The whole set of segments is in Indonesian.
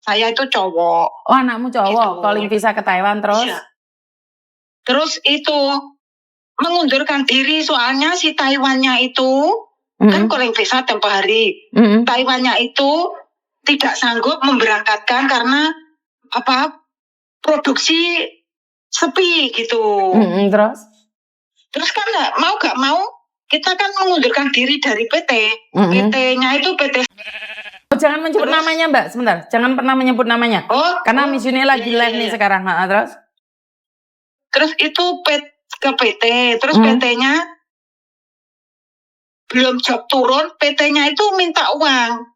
saya itu cowok. Oh, anakmu cowok, Gitu. calling visa ke Taiwan terus? Iya. Terus itu mengundurkan diri soalnya si Taiwannya itu kan calling visa tempo hari. Taiwannya itu tidak sanggup memberangkatkan karena produksi sepi gitu. Terus kan gak mau kita kan mengundurkan diri dari PT. PT-nya itu PT. Oh, jangan menyebut namanya, Mbak. Sebentar, jangan pernah menyebut namanya. Karena Miss Yuni lagi live nih sekarang. Terus itu ke PT, terus PT-nya belum job turun, PT-nya itu minta uang.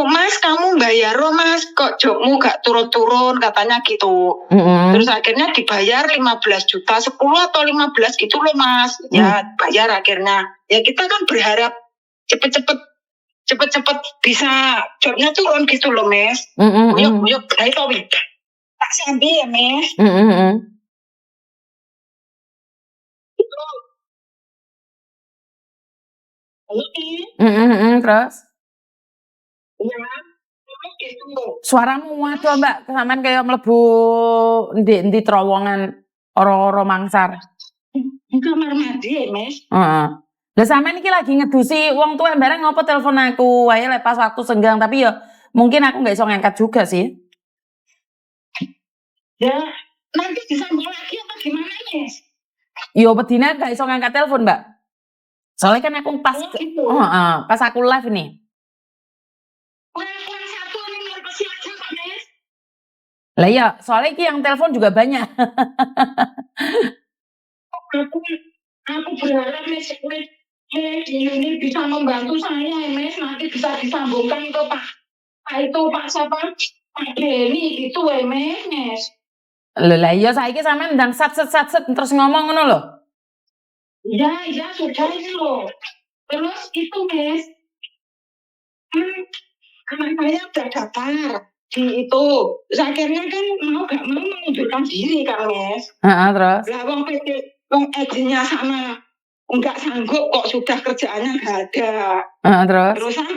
Mas, kamu bayar loh Mas, kok jobmu gak turun-turun, katanya gitu. Terus akhirnya dibayar 15 juta, 10 atau 15 gitu loh Mas. Ya bayar akhirnya. Ya kita kan berharap cepet-cepet bisa jobnya turun gitu loh Mas. Yuk, tak sambil ya Mas. Terus? Ya, gitu. Suaramu waduh Mbak, kesamaan kayak mlebu di terowongan ora mangsar. Di kamar mandi ya Mas. Lah sampean iki lagi ngedusi wong tuwa bareng ngopo telepon aku wae lek pas waktu senggang, tapi ya mungkin aku nggak iso ngangkat juga sih. Ya, nanti disambung lagi apa gimana Mas? Yo bedine gak iso ngangkat telepon, Mbak. Soalnya kan aku pas gitu. pas aku live nih. Lah iya, soalnya iki yang telepon juga banyak. Aku berharap Mas ini bisa membantu saya Mas, nanti bisa disambungkan ke Pak siapa? Pak Denny gitu Mas. Lah iya saiki sampean ndang sat terus ngomong ngono lho. Iya sudah ini loh. Terus itu Mas, anak saya udah daftar di itu. Terus akhirnya kan gak mau mengundurkan diri kan Mas. Terus? Lah wong PT, wong agennya sana enggak sanggup kok, sudah kerjaannya gak ada. Terus? Terusan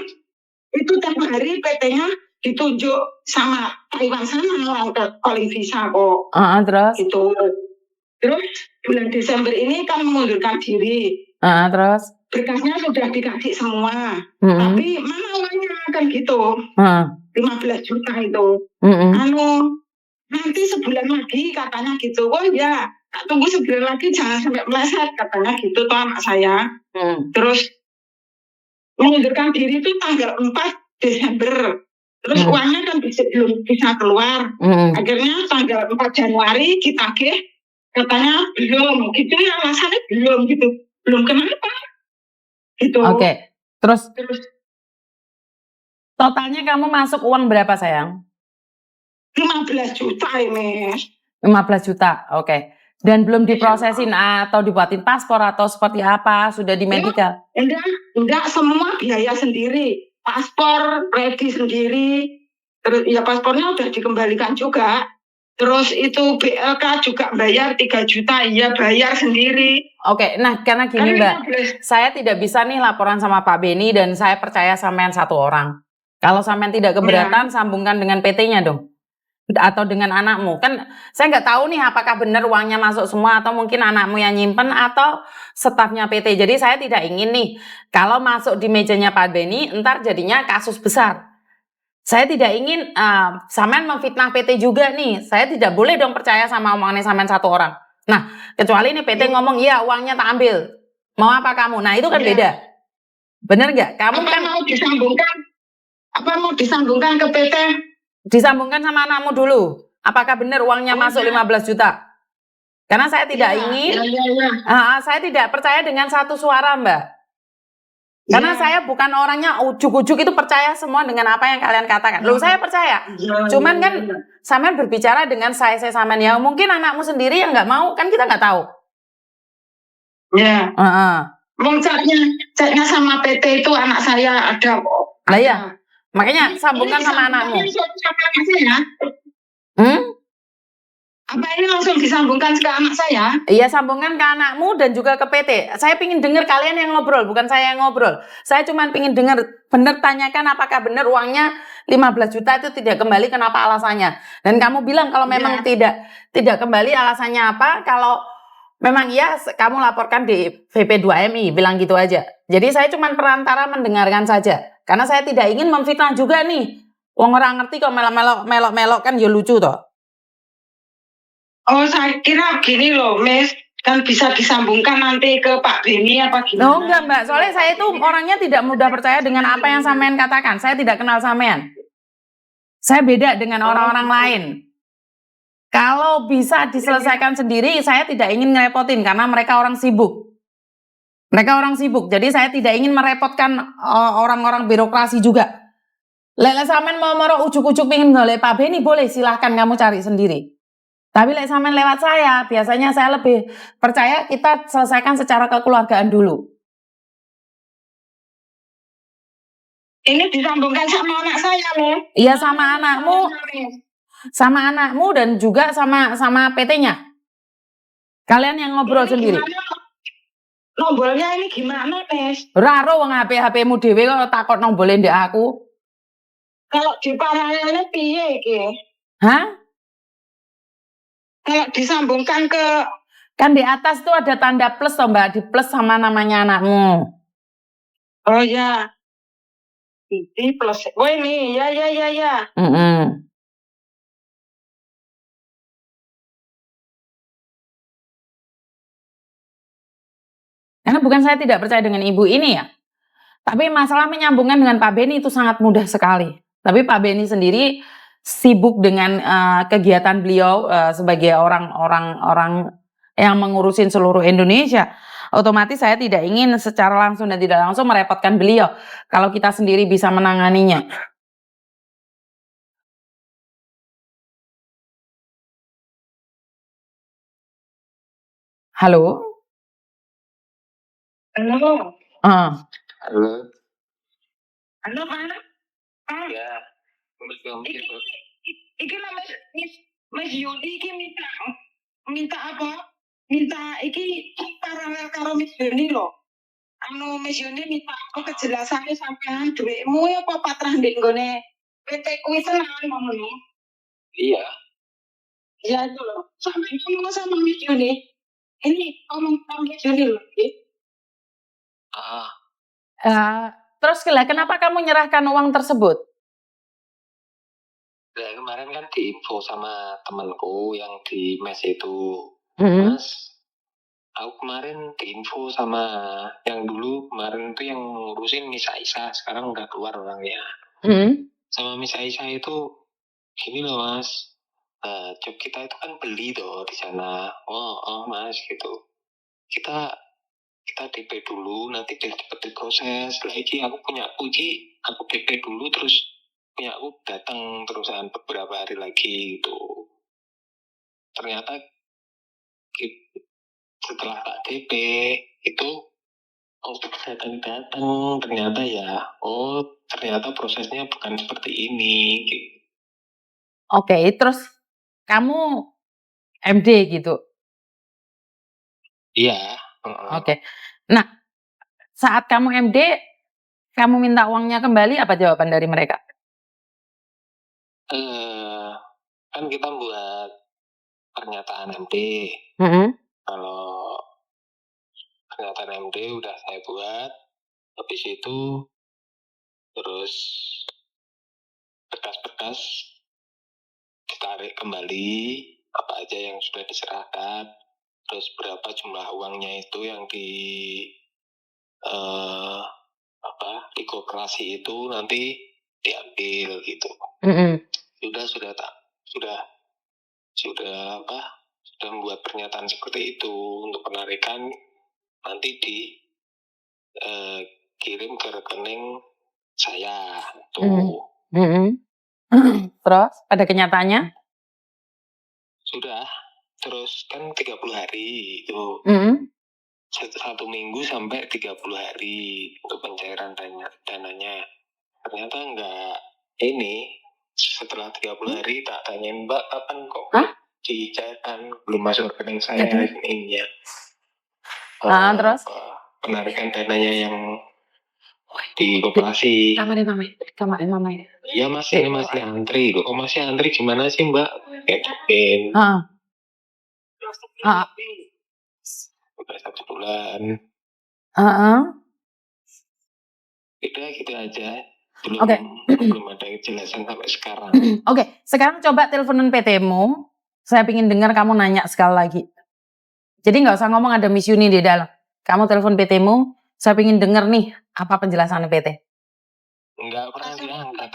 itu tiap hari PT-nya ditunjuk sama Taiwan sana calling visa kok. Terus? Gitu. Terus bulan Desember ini kan mengundurkan diri. Terus? Berkasnya sudah dikasih semua. Tapi mana uangnya kan gitu. 15 juta itu. Nanti sebulan lagi katanya gitu. Oh ya, tak tunggu sebulan lagi jangan sampai meleset katanya gitu tuh anak saya. Terus mengundurkan diri itu tanggal 4 Desember. Terus uangnya kan belum bisa keluar. Akhirnya tanggal 4 Januari ditagih, katanya belum. Gitu ya, alasannya belum gitu. Belum kenapa? Gitu. Oke. Terus totalnya kamu masuk uang berapa sayang? 15 juta ya Mas. 15 juta, oke. Dan belum diprosesin atau dibuatin paspor atau seperti apa? Sudah di medical? Enggak, semua biaya sendiri. Paspor ready sendiri. Terus ya paspornya udah dikembalikan juga. Terus itu BLK juga bayar 3 juta, iya bayar sendiri. Oke, nah karena gini Mbak, saya tidak bisa nih laporan sama Pak Beni dan saya percaya sampean satu orang. Kalau sampean tidak keberatan, sambungkan dengan PT-nya dong. Atau dengan anakmu. Kan saya nggak tahu nih apakah benar uangnya masuk semua atau mungkin anakmu yang nyimpen atau stafnya PT. Jadi saya tidak ingin nih kalau masuk di mejanya Pak Beni ntar jadinya kasus besar. Saya tidak ingin sampean memfitnah PT juga nih. Saya tidak boleh dong percaya sama omongannya sampean satu orang. Nah, kecuali nih PT ngomong, iya uangnya tak ambil. Mau apa kamu? Nah, itu kan beda. Bener nggak? Kamu apa kan mau disambungkan? Apa mau disambungkan ke PT? Disambungkan sama anakmu dulu. Apakah benar uangnya masuk 15 juta? Karena saya tidak ingin, saya tidak percaya dengan satu suara Mbak. Karena saya bukan orangnya ujuk-ujuk itu percaya semua dengan apa yang kalian katakan. Loh saya percaya. Cuman kan sampean berbicara dengan saya sampean ya. Mungkin anakmu sendiri yang nggak mau, kan kita nggak tahu. Ya. Chatnya sama PT itu anak saya ada kok. Lah ya. Makanya sambungkan sama anakmu. Apa ini langsung disambungkan ke anak saya? Iya, sambungkan ke anakmu dan juga ke PT. Saya pingin dengar kalian yang ngobrol, bukan saya yang ngobrol. Saya cuma pingin dengar, benar tanyakan apakah benar uangnya 15 juta itu tidak kembali, kenapa alasannya. Dan kamu bilang kalau memang tidak kembali alasannya apa, kalau memang iya kamu laporkan di VP2MI, bilang gitu aja. Jadi saya cuma perantara mendengarkan saja. Karena saya tidak ingin memfitnah juga nih. Wong orang ngerti kok melok-melok kan ya lucu toh. Oh, saya kira gini loh, Miss. Kan bisa disambungkan nanti ke Pak Beni apa gimana? Oh enggak Mbak, soalnya saya itu orangnya tidak mudah percaya dengan apa yang sampean katakan. Saya tidak kenal sampean. Saya beda dengan orang-orang lain. Kalau bisa diselesaikan sendiri, saya tidak ingin ngerepotin karena mereka orang sibuk. Mereka orang sibuk, jadi saya tidak ingin merepotkan orang-orang birokrasi juga. Lele sampean mau ujuk-ujuk pengen ngoleh Pak Beni, boleh silahkan kamu cari sendiri. Tapi lek sampean lewat saya, biasanya saya lebih percaya kita selesaikan secara kekeluargaan dulu. Ini disambungkan sama anak saya loh. Iya, sama anakmu dan juga sama PT-nya. Kalian yang ngobrol ini sendiri. Nombornya ini gimana, Tes? Raro wong HP-mu dhewe kok takut nombolin ndek aku. Kalau di paralelnya piye iki? Hah? Kalau disambungkan ke, kan di atas tuh ada tanda plus toh Mbak, di plus sama namanya anakmu. Oh ya. Ini plus. Oh ini, ya. Karena bukan saya tidak percaya dengan ibu ini ya. Tapi masalah menyambungkan dengan Pak Beni itu sangat mudah sekali. Tapi Pak Beni sendiri sibuk dengan kegiatan beliau sebagai orang yang mengurusin seluruh Indonesia. Otomatis saya tidak ingin secara langsung dan tidak langsung merepotkan beliau. Kalau kita sendiri bisa menanganinya. Halo? Halo. Halo. Halo, Pak. Ya. Iki Mas Yudi iki minta apa? Minta iki paralel karo Mas Yuni loh. Anu Mas Yuni minta apa kejelasannya sampean duitmu ya apa patrah ndek nggone PT kuwi tenan ngono. Iya. Ya itu loh. Sampai ngomong sama Mas Yuni. Ini ngomong sama Mas Yuni loh. Terus kenapa kamu menyerahkan uang tersebut? Ya, kemarin kan diinfo sama temanku yang di mes itu, Mas. Aku kemarin diinfo sama yang dulu kemarin itu yang ngurusin Miss Aisyah, sekarang udah keluar orangnya. Sama Miss Aisyah itu gini loh Mas, job kita itu kan beli tuh di sana. Oh Mas gitu. Kita DP dulu, nanti cepet diproses. Lagi aku punya kunci, aku DP dulu terus punya aku datang terusan beberapa hari lagi gitu. Ternyata setelah tak DP itu datang ternyata ya ternyata prosesnya bukan seperti ini gitu. Oke, terus kamu MD gitu? Iya. Oke. Nah, saat kamu MD, kamu minta uangnya kembali, apa jawaban dari mereka? Kan kita buat pernyataan MD. Kalau pernyataan MD udah saya buat, habis itu terus berkas-berkas ditarik kembali, apa aja yang sudah diserahkan, terus berapa jumlah uangnya itu yang di koperasi itu nanti diambil gitu. Sudah membuat pernyataan seperti itu untuk penarikan nanti kirim ke rekening saya tuh. Terus pada kenyataannya? Sudah, terus kan 30 hari itu. 1 minggu sampai 30 hari untuk pencairan dananya. Ternyata enggak ini. Setelah 30 hari tak tanyain Mbak kapan kok dicairkan, belum masuk rekening saya ini ya. Terus Penarikan dananya yang di koperasi. Kamarin mama. Iya Mas, ini masih antri. Kok masih antri gimana sih Mbak? Kayak udah 1 bulan. Udah gitu aja. Belum ada kejelasan sampai sekarang. Oke, sekarang coba teleponin PT-mu. Saya ingin dengar kamu nanya sekali lagi. Jadi nggak usah ngomong ada Miss Yuni di dalam. Kamu telepon PT-mu, saya ingin dengar nih apa penjelasan PT. Enggak pernah diangkat.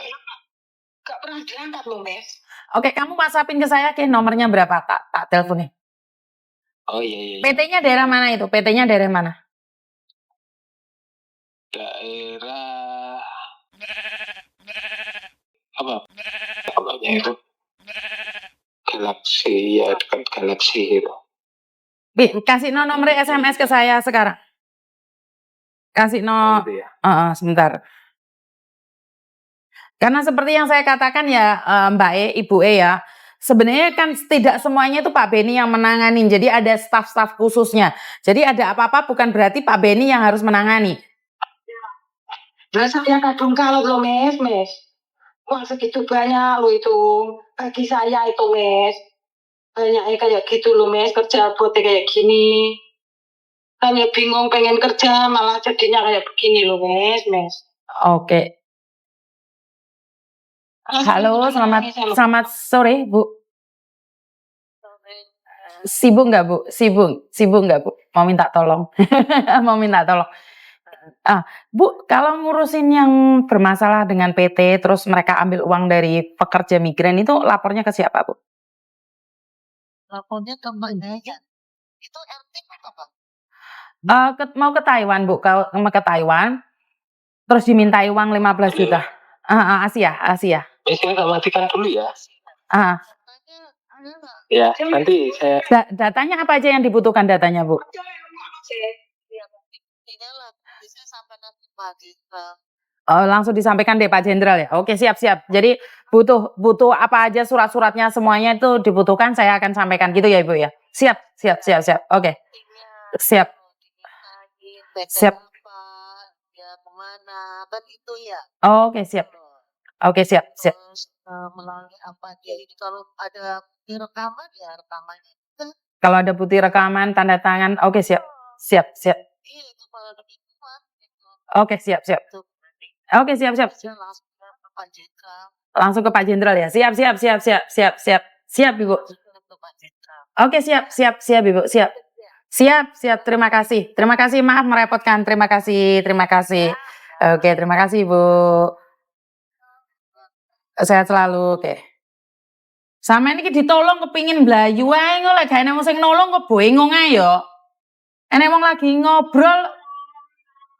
Enggak pernah diangkat loh, Mes. Oke, kamu WhatsApp-in ke saya, nomornya berapa? Tak teleponnya. Oh iya. PT-nya daerah mana itu? PT-nya daerah mana? Daerah apa? Namanya itu Galaxy, ya dekat Galaxy itu. Kasih nomor SMS ke saya sekarang. Kasih gitu ya? Sebentar. Karena seperti yang saya katakan ya Mbak Ibu ya, sebenarnya kan tidak semuanya itu Pak Beni yang menangani. Jadi ada staf-staf khususnya. Jadi ada apa-apa bukan berarti Pak Beni yang harus menangani. Nah, saya kadung kalau loh Mes. Uang segitu banyak lo itu. Bagi saya itu Mes. Banyaknya kayak gitu loh Mes, kerja buat kayak gini. Hanya bingung pengen kerja malah jadinya kayak begini loh Mes. Oke. Halo, selamat sore Bu. Sibuk nggak Bu? Sibuk nggak Bu? Mau minta tolong. Bu, kalau ngurusin yang bermasalah dengan PT, terus mereka ambil uang dari pekerja migran itu lapornya ke siapa Bu? Lapornya ke Mbak Naya. Itu RT apa? Mau ke Taiwan Bu, kalau ke Taiwan, terus dimintai uang 15 juta. Asia. Saya tak matikan dulu ya. Ya, nanti saya. Datanya apa aja yang dibutuhkan datanya Bu? Langsung disampaikan deh Pak Jenderal ya. Oke, siap. Jadi butuh apa aja surat-suratnya semuanya itu dibutuhkan, saya akan sampaikan gitu ya Ibu ya. Siap. Oke. Siap. Oke, siap. Melalui apa jadi kalau ada bukti rekaman ya rekamannya. Kalau ada bukti rekaman, tanda tangan, oke siap. Iya, itu kalau ada rekaman. Oke, siap. Oke, siap. Langsung ke Pak Jenderal ya. Siap. Siap Ibu. Oke, siap Ibu. Siap. Terima kasih. Maaf merepotkan. Terima kasih. Oke, terima kasih Ibu. Sehat selalu. Oke. Sama ini ditolong kepingin blayu ae kok lek gak enek wong sing nolong kok bengong ae yo. Enek wong lagi ngobrol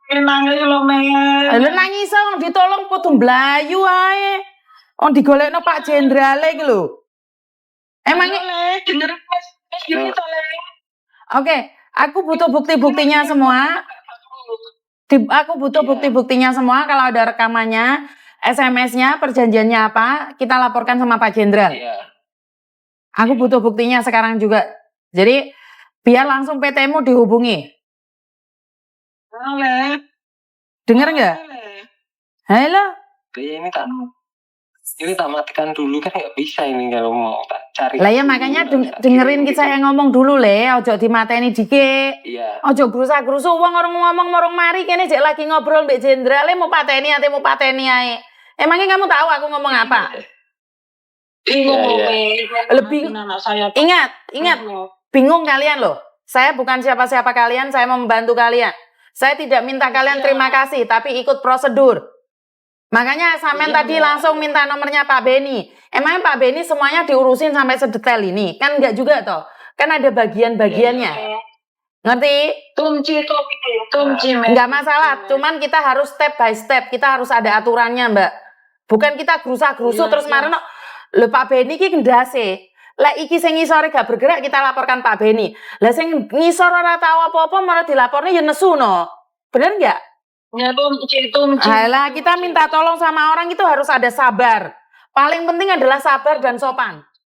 nangis lho Mes. Lha nangis wong ditolong kudu blayu ae. Wong digolekno Pak Jenderal iki lho. Emangnya bener Mes. Oke, aku butuh bukti-buktinya semua. Aku butuh bukti-buktinya semua kalau ada rekamannya. SMS-nya, perjanjiannya apa, kita laporkan sama Pak Jenderal. Aku butuh buktinya sekarang juga. Jadi, biar langsung PT-mu dihubungi. Dengar nggak? Halo? Ini tak matikan dulu kan nggak bisa ini kalau mau tak cari. Lah ya makanya dengerin saya ngomong dulu ojo dimateni dikit. Iya. Ojo gerusa-gerusu wong orang ngomong morong mari kene jek lagi ngobrol mbek Jenderal mau pateni ae. Emangnya kamu tahu aku ngomong apa? Lebih ingat, bingung kalian loh. Saya bukan siapa-siapa kalian, saya mau membantu kalian. Saya tidak minta kalian terima kasih, tapi ikut prosedur. Makanya sampean tadi langsung minta nomornya Pak Beni. Emangnya Pak Beni semuanya diurusin sampai sedetail ini? Kan enggak juga toh. Kan ada bagian-bagiannya. Ngerti? Tumci. Enggak masalah, cuman kita harus step by step. Kita harus ada aturannya, Mbak. Bukan kita gerusa-gerusu terus marno. Lho Pak Beni iki kendase. Lek iki sing ngisore gak bergerak kita laporkan Pak Beni. Lah sing ngisor ora tau apa-apa malah dilaporne ya nesu no. Bener enggak? Ya tumci. Alah, kita minta tolong sama orang itu harus ada sabar. Paling penting adalah sabar dan sopan.